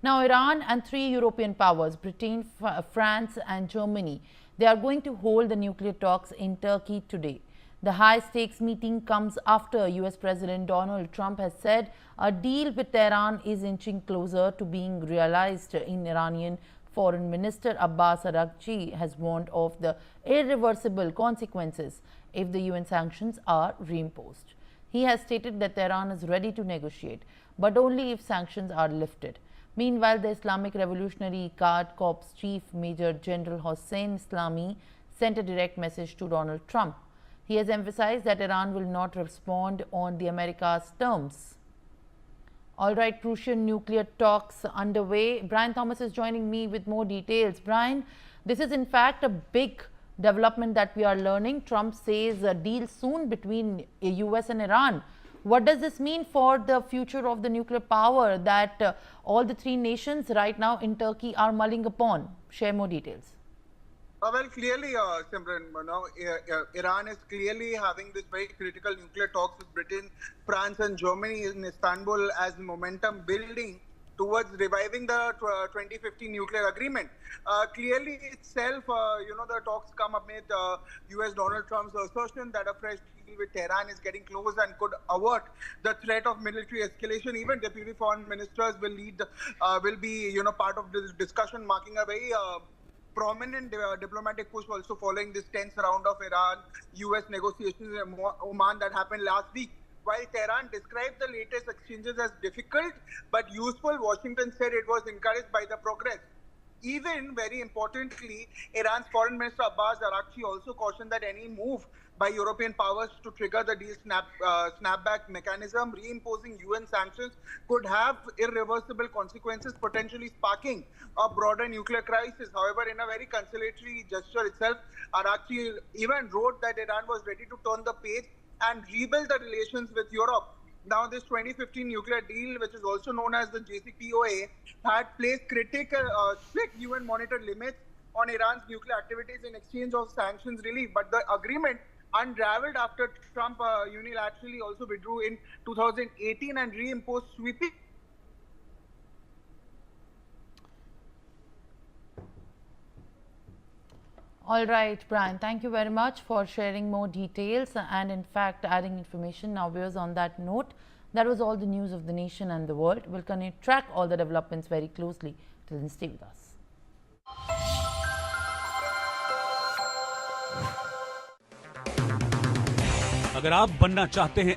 Now, Iran and three European powers, Britain, France and Germany, they are going to hold the nuclear talks in Turkey today. The high-stakes meeting comes after US President Donald Trump has said a deal with Tehran is inching closer to being realized. In Iranian Foreign Minister Abbas Araghchi has warned of the irreversible consequences if the UN sanctions are reimposed. He has stated that Tehran is ready to negotiate, but only if sanctions are lifted. Meanwhile, the Islamic Revolutionary Guard Corps Chief Major General Hossein Salami sent a direct message to Donald Trump. He has emphasized that Iran will not respond on the America's terms. All right, crucial nuclear talks underway. Brian Thomas is joining me with more details. Brian, this is in fact a big development that we are learning. Trump says a deal soon between US and Iran. What does this mean for the future of the nuclear power that all the three nations right now in Turkey are mulling upon? Share more details. Well, clearly, Simran, Iran is clearly having this very critical nuclear talks with Britain, France and Germany in Istanbul as momentum building towards reviving the 2015 nuclear agreement. Clearly itself, the talks come amid US Donald Trump's assertion that a fresh deal with Tehran is getting close and could avert the threat of military escalation. Even deputy foreign ministers will be part of this discussion, marking a very prominent diplomatic push also following this tense round of Iran-US negotiations in Oman that happened last week. While Tehran described the latest exchanges as difficult but useful, Washington said it was encouraged by the progress. Even, very importantly, Iran's Foreign Minister Abbas Araghchi also cautioned that any move by European powers to trigger the deal snapback mechanism, reimposing UN sanctions, could have irreversible consequences, potentially sparking a broader nuclear crisis. However, in a very conciliatory gesture itself, Araghchi even wrote that Iran was ready to turn the page and rebuild the relations with Europe. Now, this 2015 nuclear deal, which is also known as the JCPOA, had placed strict UN monitored limits on Iran's nuclear activities in exchange of sanctions relief. But the agreement unraveled after Trump unilaterally also withdrew in 2018 and reimposed sweeping. All right, Brian, thank you very much for sharing more details and in fact adding information. Now, viewers, on that note, that was all the news of the nation and the world. We'll continue to track all the developments very closely. Till then, stay with us. अगर आप बनना चाहते हैं